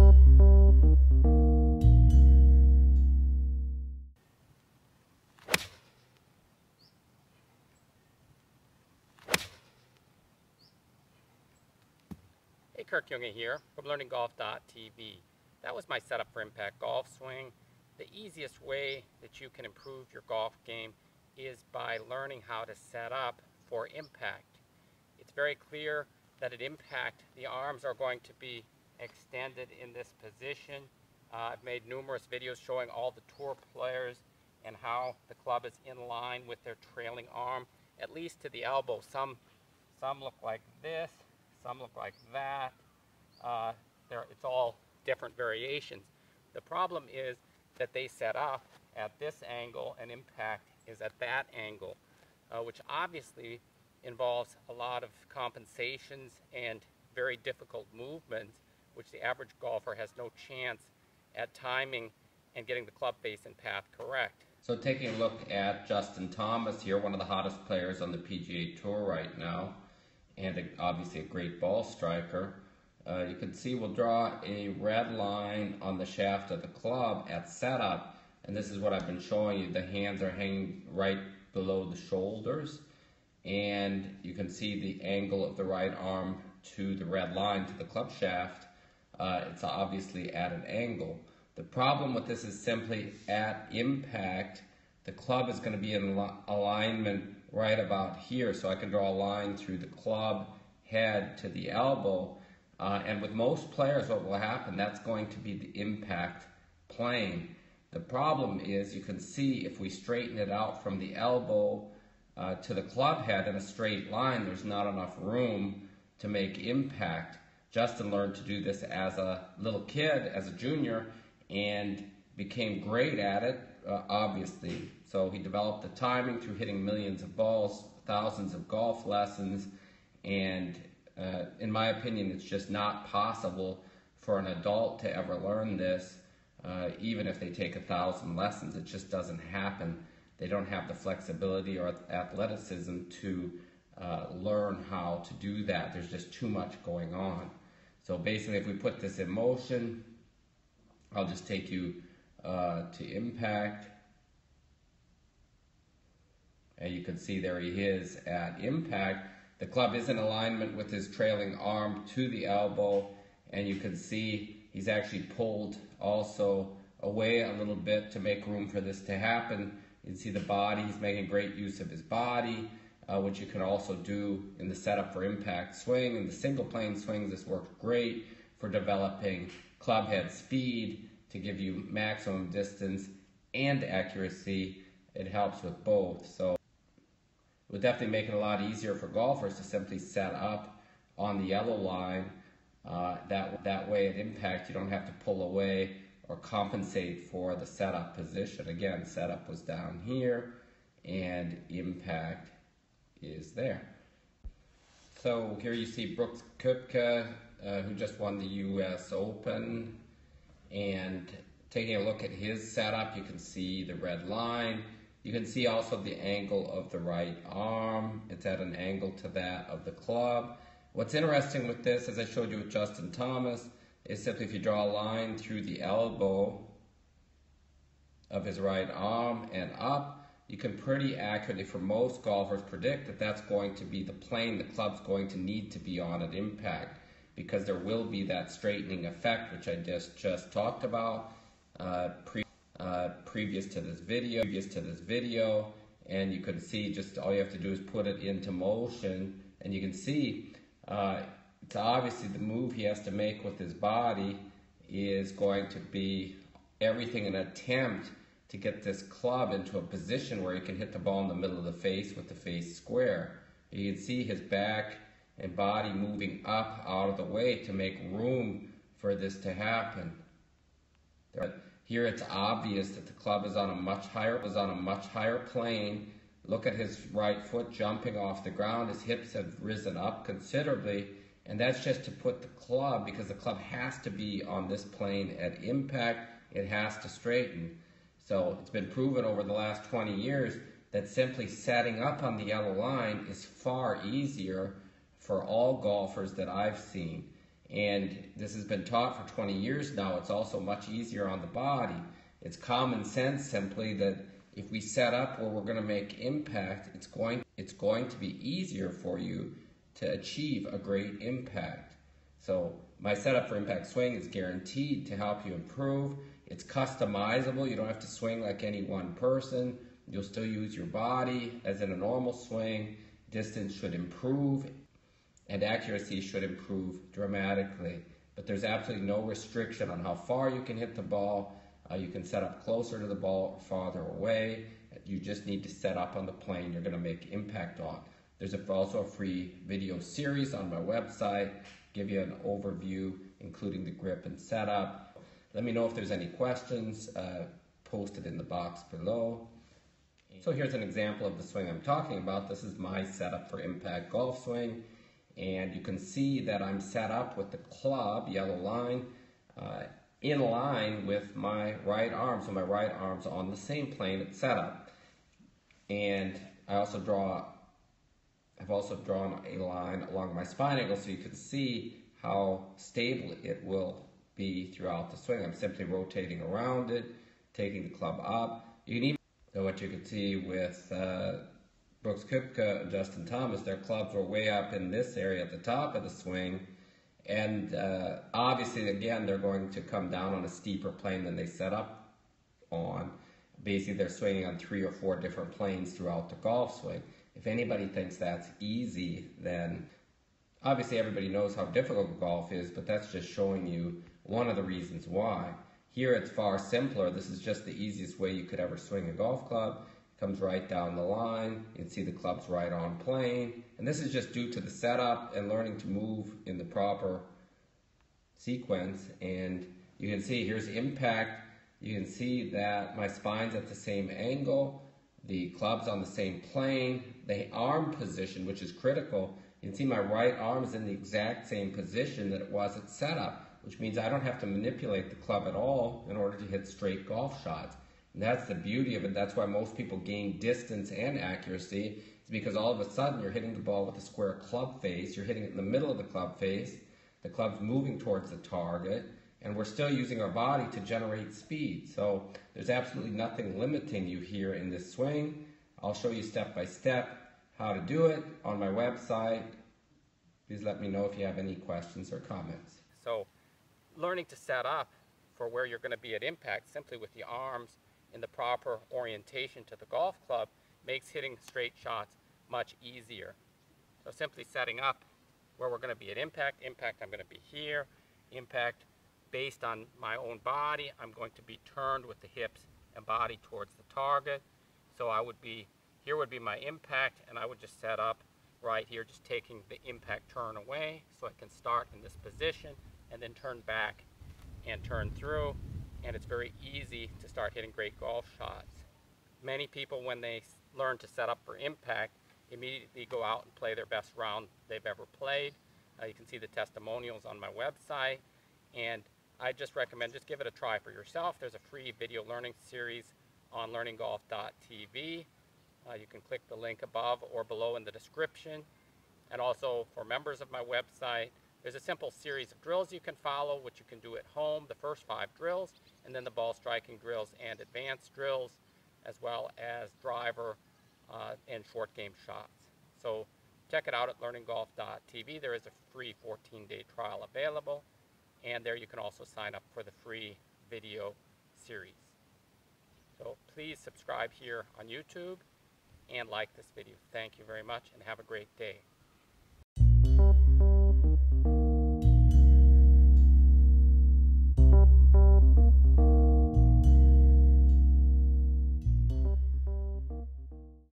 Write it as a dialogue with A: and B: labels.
A: Hey, Kirk Junge here from LearningGolf.tv. That was my setup for impact golf swing. The easiest way that you can improve your golf game is by learning how to set up for impact. It's very clear that at impact the arms are going to be extended in this position. I've made numerous videos showing all the tour players and how the club is in line with their trailing arm, at least to the elbow. Some look like this. Some look like that. It's all different variations. The problem is that they set up at this angle and impact is at that angle, which obviously involves a lot of compensations and very difficult movements, which the average golfer has no chance at timing and getting the club face and path correct.
B: So taking a look at Justin Thomas here, one of the hottest players on the PGA Tour right now, and obviously a great ball striker. You can see we'll draw a red line on the shaft of the club at setup, and this is what I've been showing you. The hands are hanging right below the shoulders, and you can see the angle of the right arm to the red line to the club shaft. It's obviously at an angle. The problem with this is simply at impact, the club is going to be in alignment right about here, so I can draw a line through the club head to the elbow, and with most players what will happen, that's going to be the impact plane. The problem is you can see if we straighten it out from the elbow to the club head in a straight line, there's not enough room to make impact. Justin learned to do this as a little kid, as a junior, and became great at it, obviously. So he developed the timing through hitting millions of balls, thousands of golf lessons, and in my opinion, it's just not possible for an adult to ever learn this, even if they take 1,000 lessons. It just doesn't happen. They don't have the flexibility or athleticism to learn how to do that. There's just too much going on. So basically, if we put this in motion, I'll just take you to impact. And you can see there he is at impact. The club is in alignment with his trailing arm to the elbow, and you can see he's actually pulled also away a little bit to make room for this to happen. You can see the body, he's making great use of his body, which you can also do in the setup for impact swing. In the single plane swings, this works great for developing club head speed to give you maximum distance and accuracy. It helps with both. So it would definitely make it a lot easier for golfers to simply set up on the yellow line. That way at impact you don't have to pull away or compensate for the setup position. Again, setup was down here and impact is there. So here you see Brooks Koepka, who just won the US Open, and taking a look at his setup, you can see the red line. You can see also the angle of the right arm. It's at an angle to that of the club. What's interesting with this, as I showed you with Justin Thomas, is simply if you draw a line through the elbow of his right arm and up, you can pretty accurately, for most golfers, predict that that's going to be the plane the club's going to need to be on at impact, because there will be that straightening effect, which I just talked about previous to this video, and you can see just all you have to do is put it into motion, and you can see it's obviously the move he has to make with his body is going to be everything an attempt to get this club into a position where he can hit the ball in the middle of the face with the face square. You can see his back and body moving up out of the way to make room for this to happen. Here it's obvious that the club is on a much higher plane. Look at his right foot jumping off the ground. His hips have risen up considerably, and that's just to put the club, because the club has to be on this plane at impact. It has to straighten. So it's been proven over the last 20 years that simply setting up on the yellow line is far easier for all golfers that I've seen. And this has been taught for 20 years now. It's also much easier on the body. It's common sense simply that if we set up where we're going to make impact, it's going to be easier for you to achieve a great impact. So my setup for impact swing is guaranteed to help you improve. It's customizable. You don't have to swing like any one person. You'll still use your body as in a normal swing. Distance should improve and accuracy should improve dramatically. But there's absolutely no restriction on how far you can hit the ball. You can set up closer to the ball or farther away. You just need to set up on the plane you're going to make impact on. There's also a free video series on my website, give you an overview, including the grip and setup. Let me know if there's any questions, posted in the box below. So here's an example of the swing I'm talking about. This is my setup for impact golf swing. And you can see that I'm set up with the club, yellow line, in line with my right arm. So my right arm's on the same plane it's set up. And I've also drawn a line along my spine angle so you can see how stable it will be throughout the swing. I'm simply rotating around it, taking the club up. You can even, so what you can see with Brooks Koepka and Justin Thomas, their clubs were way up in this area at the top of the swing. And obviously, again, they're going to come down on a steeper plane than they set up on. Basically, they're swinging on 3 or 4 different planes throughout the golf swing. If anybody thinks that's easy, then obviously everybody knows how difficult golf is, but that's just showing you one of the reasons why. Here it's far simpler. This is just the easiest way you could ever swing a golf club. It comes right down the line. You can see the club's right on plane. And this is just due to the setup and learning to move in the proper sequence. And you can see here's impact. You can see that my spine's at the same angle. The club's on the same plane. The arm position, which is critical, you can see my right arm is in the exact same position that it was at setup, which means I don't have to manipulate the club at all in order to hit straight golf shots. And that's the beauty of it. That's why most people gain distance and accuracy. It's because all of a sudden you're hitting the ball with a square club face. You're hitting it in the middle of the club face. The club's moving towards the target. And we're still using our body to generate speed. So there's absolutely nothing limiting you here in this swing. I'll show you step by step how to do it on my website. Please let me know if you have any questions or comments.
A: So learning to set up for where you're going to be at impact simply with the arms in the proper orientation to the golf club makes hitting straight shots much easier. So simply setting up where we're going to be at impact. Impact, I'm going to be here. Impact, based on my own body, I'm going to be turned with the hips and body towards the target. So I would be, here would be my impact, and I would just set up right here, just taking the impact turn away, so I can start in this position and then turn back and turn through, and it's very easy to start hitting great golf shots. Many people, when they learn to set up for impact, immediately go out and play their best round they've ever played. You can see the testimonials on my website, and I just recommend just give it a try for yourself. There's a free video learning series on learninggolf.tv. You can click the link above or below in the description. And also for members of my website, there's a simple series of drills you can follow, which you can do at home, the first 5 drills, and then the ball striking drills and advanced drills, as well as driver and short game shots. So check it out at learninggolf.tv. There is a free 14-day trial available. And there you can also sign up for the free video series. So please subscribe here on YouTube and like this video. Thank you very much and have a great day.